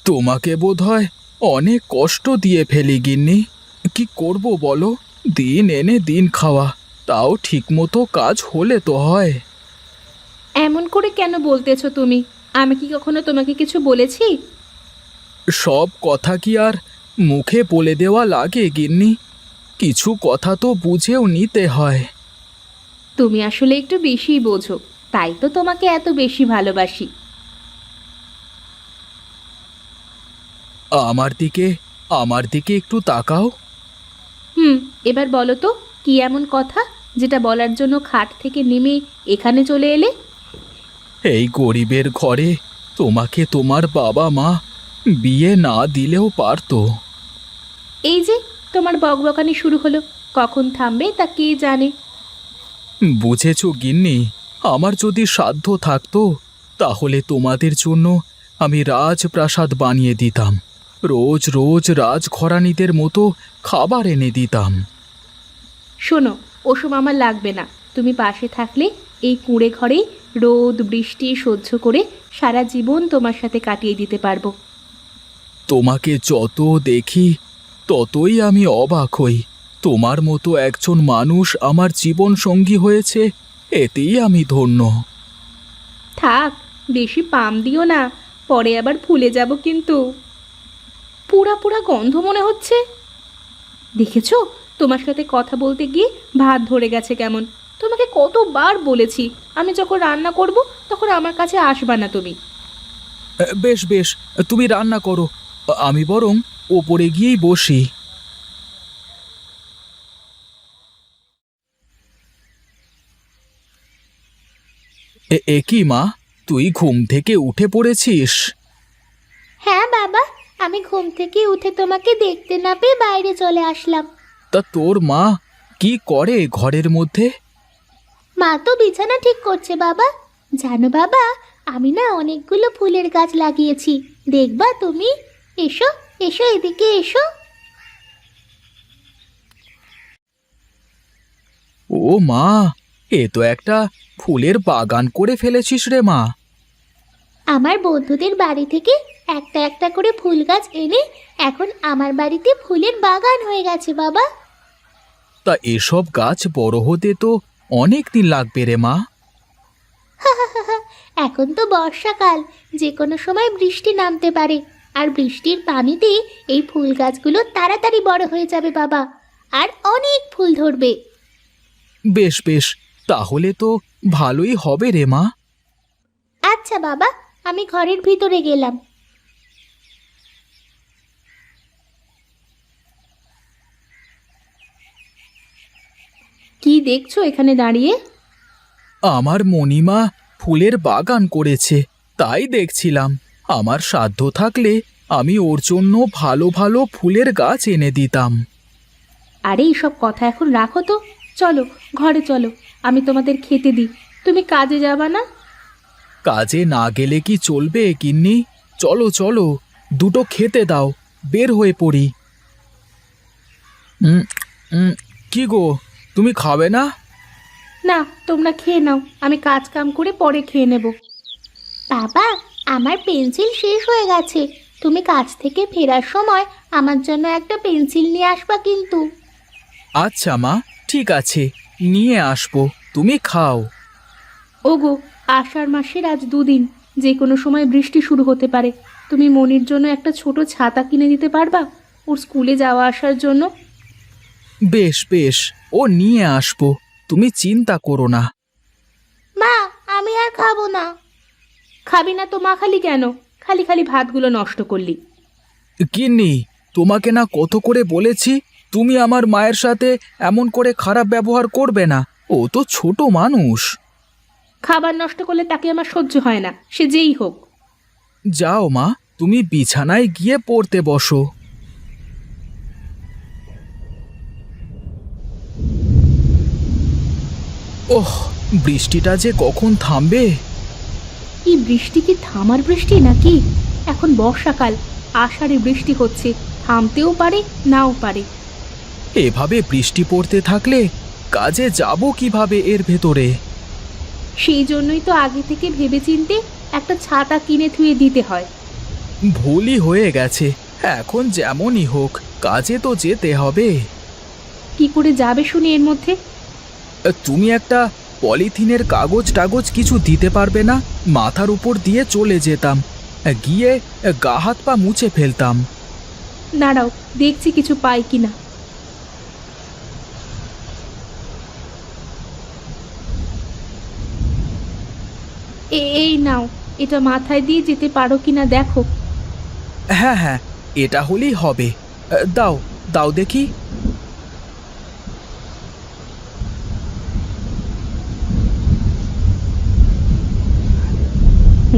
তোমাকে বোধহয় অনেক কষ্ট দিয়ে ফেলি গিন্নি। কি করব বলো, দিন এনে দিন খাওয়া, তাও ঠিকমতো কাজ হলে তো হয়। এমন করে কেন বলতেছো তুমি? আমি কি কখনো তোমাকে কিছু বলেছি? সব কথা কি আর মুখে বলে দেওয়া লাগে গিন্নি? কিছু কথা তো বুঝেও নিতে হয়। তুমি আসলে একটু বেশিই বোঝো, তাই তো তোমাকে এত বেশি ভালোবাসি। আমার দিকে আমার দিকে একটু তাকাও। হুম, এবার বলো তো, কি এমন কথা যেটা বলার জন্য খাট থেকে নেমে এখানে চলে এলে? এই গরিবের ঘরে তোমাকে তোমার বাবা মা বিয়ে না দিলেও পারতো। এই যে তোমার বকবকানি শুরু হলো, কখন থামবে তা কে জানে। বুঝেছ গিন্নি, আমার যদি সাধ্য থাকতো তাহলে তোমাদের জন্য আমি রাজপ্রাসাদ বানিয়ে দিতাম, রোজ রোজ রাজঘরানীদের মতো খাবার এনে দিতাম। শোনো, ওসব আমার লাগবে না। তুমি পাশে থাকলে এই কুঁড়ে ঘরে রোদ বৃষ্টি সহ্য করে সারা জীবন তোমার সাথে কাটিয়ে দিতে পারবো। তোমাকে যত দেখি ততই আমি অবাক হই। তোমার মতো একজন মানুষ আমার জীবন সঙ্গী হয়েছে, এতেই আমি ধন্য। থাক, বেশি পাম দিও না, পরে আবার ফুলে যাব কিন্তু। পুরা পুরা গন্ধ মনে হচ্ছে। দেখেছো, তোমার সাথে কথা বলতে গিয়ে ভাত ধরে গেছে কেমন। তোমাকে কতবার বলেছি আমি যখন রান্না করব তখন আমার কাছে আসবা না তুমি। বেশ বেশ, তুমি রান্না করো, আমি বরং ওপরে গিয়েই বসি। এ কি মা, তুই ঘুম থেকে উঠে পড়েছিস? হ্যাঁ বাবা, আমি ঘুম থেকে উঠে তোমাকে দেখতে না পেয়ে বাইরে চলে আসলাম। তা তোর মা কি করে ঘরের মধ্যে? মা তো বিছানা ঠিক করছে বাবা। জানো বাবা, আমি না অনেকগুলো ফুলের গাছ লাগিয়েছি, দেখবা তুমি? এসো, এসো এদিকে এসো। ও মা, এ তো একটা ফুলের বাগান করে ফেলেছিস রে মা। আমার বন্ধুদের বাড়ি থেকে একটা একটা করে ফুল গাছ এনে এখন আমার বাড়িতে ফুলের বাগান হয়ে গেছে বাবা। তা এসব গাছ বড় হতে তো অনেক দিন লাগবে রে মা। এখন তো বর্ষাকাল, যে কোনো সময় বৃষ্টি নামতে পারে, আর বৃষ্টির পানিতে এই ফুল গাছগুলো তাড়াতাড়ি বড় হয়ে যাবে বাবা, আর অনেক ফুল ধরবে। বেশ বেশ, তাহলে তো ভালোই হবে রে মা। আচ্ছা বাবা, আমি ঘরের ভিতরে গেলাম। কি দেখছো এখানে দাঁড়িয়ে? আমার মণিমা ফুলের বাগান করেছে, তাই দেখছিলাম। আমার সাধ্য থাকলে আমি ওর জন্য ভালো ভালো ফুলের গাছ এনে দিতাম। আরে এইসব কথা এখন রাখো তো, চলো ঘরে চলো, আমি তোমাদের খেতে দিই। তুমি কাজে যাবা না? কাজে না গেলে কি চলবে গিন্নি? চলো চলো, দুটো খেতে দাও, বের হয়ে পড়ি। উম, উম, কি গো, তুমি খাবে না? না, তোমরা খেয়ে নাও, আমি কাজ কাম করে পরে খেয়ে নেব। বাবা, আমার পেন্সিল শেষ হয়ে গেছে, তুমি কাজ থেকে ফেরার সময় আমার জন্য একটা পেন্সিল নিয়ে আসবা কিন্তু। আচ্ছা মা, ঠিক আছে, নিয়ে আসবো, তুমি খাও। ওগো, আষাঢ় মাসের আজ 2 দিন, যে কোনো সময় বৃষ্টি শুরু হতে পারে। তুমি মনির জন্য একটা ছোট ছাতা কিনে দিতে পারবা, ওর স্কুলে যাওয়া আসার জন্য? বেশ বেশ, ও নিয়ে আসবো, তুমি চিন্তা করো না। মা, আমি আর খাবো না। খাবি না তো মা, খালি কেন? খালি খালি ভাতগুলো নষ্ট করলি। গিন্নি, তোমাকে না কত করে বলেছি তুমি আমার মায়ের সাথে এমন করে খারাপ ব্যবহার করবে না, ও তো ছোট মানুষ। খাবার নষ্ট করলে তাকে আমার সহ্য হয় না, সে যেই হোক। যাও মা, তুমি বিছানায় গিয়ে পড়তে বসো। ওহ, বৃষ্টিটা যে কখন থামবে। এই বৃষ্টি কি থামার বৃষ্টি নাকি? এখন বর্ষাকাল, আষাঢ়ে বৃষ্টি হচ্ছে, থামতেও পারে নাও পারে। এভাবে বৃষ্টি পড়তে থাকলে কাজে যাব কিভাবে এর ভেতরে? সেই জন্যই তো আগে থেকে ভেবেচিন্তে একটা ছাতা কিনে থুয়ে দিতে হয়। ভুলই হয়ে গেছে। এখন যেমনই হোক কাজে তো যেতে হবে। কি করে যাবে শুনি এর মধ্যে? তুমি একটা পলিথিনের কাগজ টাগজ কিছু দিতে পারবে না? মাথার উপর দিয়ে চলে যেতাম, গিয়ে গা হাত পা মুছে ফেলতাম। দাঁড়াও, দেখছি কিছু পাই কিনা। এই নাও, এটা মাথায় দিয়ে যেতে পারো কিনা দেখো। হ্যাঁ হ্যাঁ, এটা হলেই হবে। দাও দাও দেখি।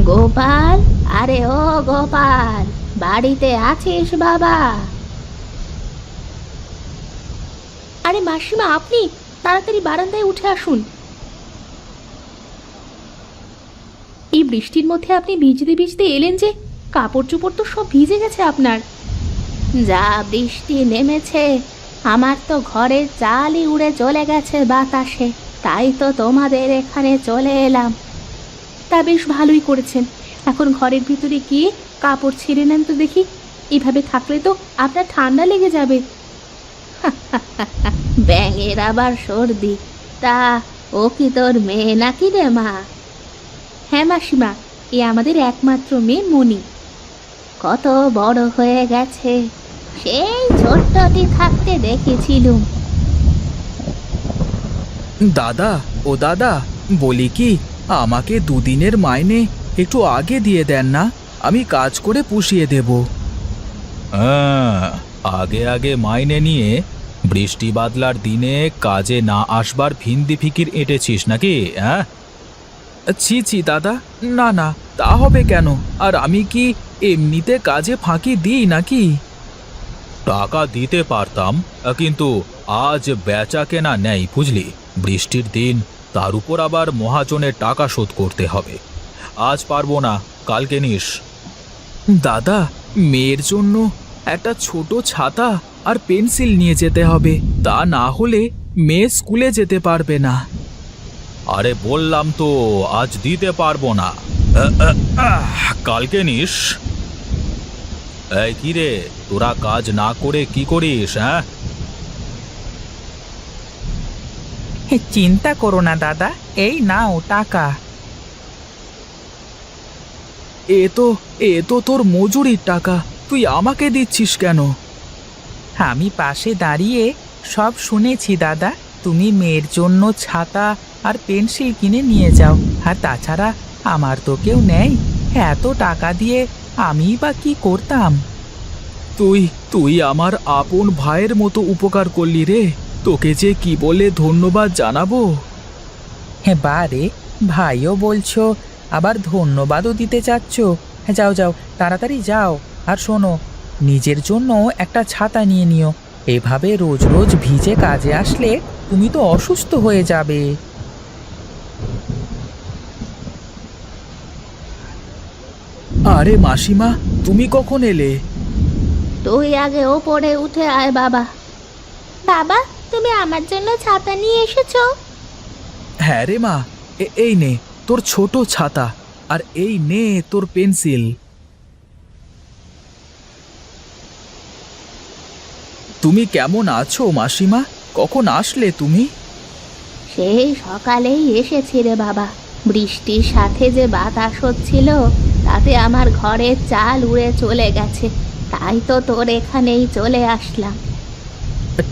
গোপাল, আরে ও গোপাল, বাড়িতে আছিস বাবা? আরে মাসিমা, আপনি তাড়াতাড়ি বারান্দায় উঠে আসুন। এই বৃষ্টির মধ্যে আপনি ভিজতে ভিজতে এলেন যে? কাপড় চোপড় তো সব ভিজে গেছে আপনার। যা বৃষ্টি নেমেছে, আমার তো ঘরের চালই উড়ে চলে গেছে বাতাসে, তাই তো তোমাদের এখানে চলে এলাম। তা বেশ ভালোই করেছেন। এখন ঘরের ভিতরে গিয়ে কাপড় ছেড়ে নেন তো দেখি। এভাবে থাকলে তো আপনার ঠান্ডা লেগে যাবে। ব্যাঙের আবার সর্দি। তা ও কি তোর মেয়ে নাকি রে মা? হ্যাঁ মাসিমা, এ আমাদের একমাত্র মেয়ে মণি। কত বড় হয়ে গেছে, সেই ছোট্টটি থাকতে দেখেছিলুম। দাদা ও দাদা, বলি কি, আমাকে দুদিনের মাইনে একটু আগে দিয়ে দেন না, আমি কাজ করে পুষিয়ে দেব। আগে আগে মাইনে নিয়ে বৃষ্টি বাদলার দিনে কাজে না আসবার ভিন্দি ফিকির এঁটেছিস নাকি? হ্যাঁ, ছি ছি দাদা, না না, তা হবে কেন? আর আমি কি এমনিতে কাজে ফাঁকি দিই নাকি? টাকা দিতে পারতাম, কিন্তু আজ বেচা কেনা নেই বুঝলি। বৃষ্টির দিন, তার উপর আবার মহাজনের টাকা শোধ করতে হবে। আজ পারবো না, কালকে নিস। দাদা, মেয়ের জন্য একটা ছোট ছাতা আর পেন্সিল নিয়ে যেতে হবে, তা না হলে মেয়ে স্কুলে যেতে পারবে না। আরে বললাম তো আজ দিতে পারবো না, কালকে নিস। এই কি রে, তোরা কাজ না করে কি করিস? হ্যাঁ, চিন্তা করো না দাদা, এই নাও টাকা। এ তো তোর মজুরির টাকা, তুই আমাকে দিচ্ছিস কেন? আমি পাশে দাঁড়িয়ে সব শুনেছি দাদা। তুমি মেয়ের জন্য ছাতা আর পেন্সিল কিনে নিয়ে যাও, আর তাছাড়া আমার তো কেউ নেই, এত টাকা দিয়ে আমি বা কি করতাম? তুই আমার আপন ভাইয়ের মতো উপকার করলি রে, তোকে যে কি বলে ধন্যবাদ জানাবো। হ্যাঁ বারে, ভাইও বলছো আবার ধন্যবাদও দিতে চাচ্ছ। যাও যাও, তাড়াতাড়ি যাও। আর শোনো, নিজের জন্য একটা ছাতা নিয়ে নিও, এভাবে রোজ রোজ ভিজে কাজে আসলে তুমি তো অসুস্থ হয়ে যাবে। আরে মাসিমা, তুমি কখন এলে? তুই আগে ওপরে উঠে আয় বাবা। বাবা, তুমি আমার জন্য ছাতা নিয়ে এসেছো? হ্যাঁ রে মা, এই নে তোর ছোট ছাতা, আর এই নে তোর পেন্সিল। তুমি কেমন আছো মাসিমা? কখন আসলে তুমি? সেই সকালেই এসেছি রে বাবা। বৃষ্টির সাথে যে বাতাস হচ্ছিল, তাতে আমার ঘরের চাল উড়ে চলে গেছে, তাই তো তোর এখানেই চলে আসলাম।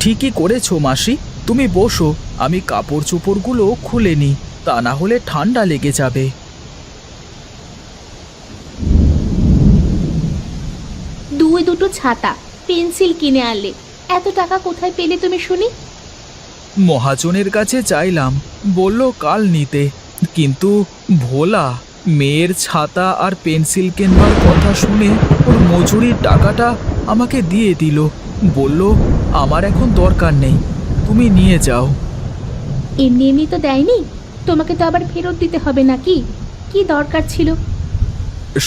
ঠিকই করেছো মাসি, তুমি বসো, আমি কাপড় চোপড়গুলো খুলে নি, তা না হলে ঠান্ডা লেগে যাবে। দুটো ছাতা, পেন্সিল কিনে আনলে, এত টাকা কোথায় পেলে তুমি শুনি? মহাজনের কাছে চাইলাম, বলল কাল নিতে, কিন্তু ভোলা মেয়ের ছাতা আর পেন্সিল কেনবার কথা শুনে ওর মজুরির টাকাটা আমাকে দিয়ে দিল, বলল আমার এখন দরকার নেই, তুমি নিয়ে যাও। এমনি এমনি তো দেয়নি, তোমাকে তো আবার ফেরত দিতে হবে নাকি? কি দরকার ছিল?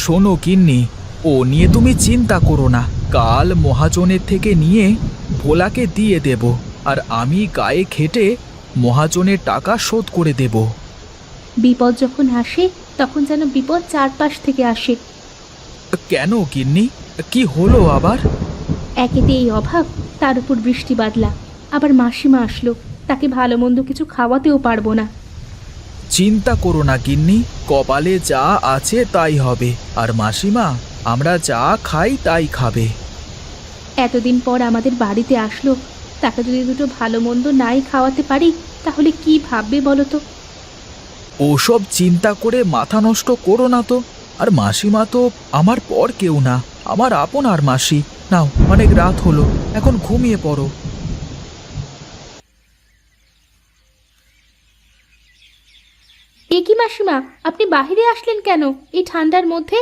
শোনো গিন্নি, ও নিয়ে তুমি চিন্তা করো না, কাল মহাজনের থেকে নিয়ে ভোলাকে দিয়ে দেব, আর আমি গায়ে খেটে মহাজনের টাকা শোধ করে দেব। বিপদ যখন আসে তখন যেন বিপদ চারপাশ থেকে আসে। কেন গিন্নি, কি হলো আবার? একেতে এই অভাব, তার উপর বৃষ্টি বাদলা, আবার মাসিমা আসলো, তাকে ভালো মন্দ কিছু খাওয়াতেও পারবো না। চিন্তা করো না গিন্নি, কপালে যা আছে তাই হবে। আর মাসিমা আমরা যা খাই তাই খাবে। এতদিন পর আমাদের বাড়িতে আসলো, তাকে যদি দুটো ভালো মন্দ নাই খাওয়াতে পারি তাহলে কি ভাববে বলো তো? ওসব চিন্তা করে মাথা নষ্ট করো না তো। আর মাসিমা তো আমার পর কেউ না, আমার আপন আর মাসি। নাও, অনেক রাত হলো, এখন ঘুমিয়ে পড়ো। এ কি মাসিমা, আপনি বাইরে আসলেন কেন এই ঠান্ডার মধ্যে?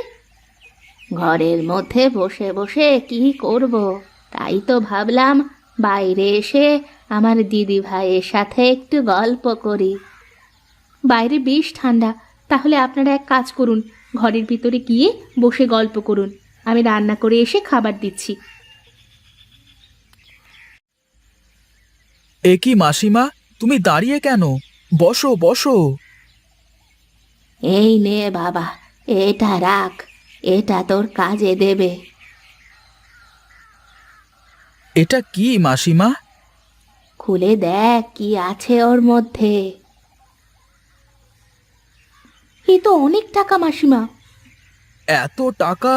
ঘরের মধ্যে বসে বসে কি করব, তাই তো ভাবলাম বাইরে এসে আমার দিদি ভাইয়ের সাথে একটু গল্প করি। বাইরে বেশ ঠান্ডা, তাহলে আপনারা এক কাজ করুন, ঘরের ভিতরে গিয়ে বসে গল্প করুন, আমি রান্না করে এসে খাবার দিচ্ছি। এ কি মাসিমা, তুমি দাঁড়িয়ে কেন? বসো বসো। এই নে বাবা, এটা রাখ, এটা তোর কাজে দেবে। এটা কি মাসিমা? খুলে দেখ কি আছে ওর মধ্যে। এ তো অনেক টাকা মাসিমা। এত টাকা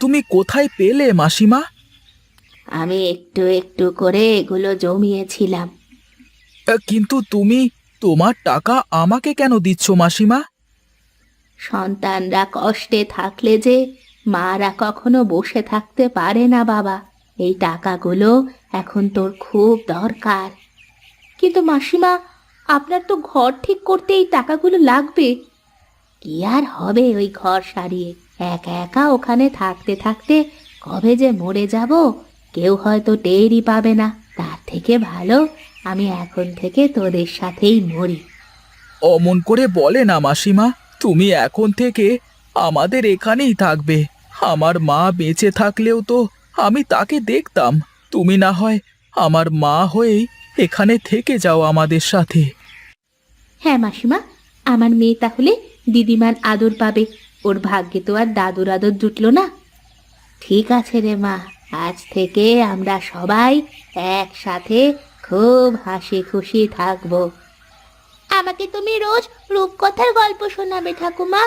তুমি কোথায় পেলে মাসিমা? আমি একটু একটু করে এগুলো জমিয়েছিলাম। কিন্তু তুমি তোমার টাকা আমাকে কেন দিচ্ছ মাসিমা? সন্তানরা কষ্টে থাকলে যে মারা কখনো বসে থাকতে পারে না বাবা, এই টাকাগুলো এখন তোর খুব দরকার। কিন্তু মাসিমা, আপনার তো ঘর ঠিক করতে এই টাকাগুলো লাগবে। কি আর হবে ওই ঘর সারিয়ে, একা একা ওখানে থাকতে থাকতে কবে যে মরে যাব কেউ হয়তো টেরই পাবে না। তার থেকে ভালো আমি এখন থেকে তোদের সাথেই মরি। অমন করে বলে না মাসিমা, তুমি এখন থেকে আমাদের এখানেই থাকবে। আমার মা বেঁচে থাকলেও তো আমি তাকে দেখতাম। তুমি না হয় আমার মা হয়েই এখানে থেকে যাও আমাদের সাথে। হ্যাঁ মাসিমা, আমার মেয়ে তাহলে দিদিমার আদর পাবে, ওর ভাগ্যে তো আর দাদুর আদর জুটলো না। ঠিক আছে রে মা, আজ থেকে আমরা সবাই একসাথে খুব হাসি খুশি থাকবো। আমাকে তুমি রোজ রূপকথার গল্প শোনাবে ঠাকুমা।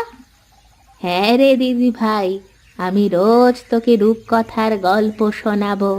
হ্যাঁ রে দিদি ভাই, আমি রোজ তোকে রূপকথার গল্প শোনাবো।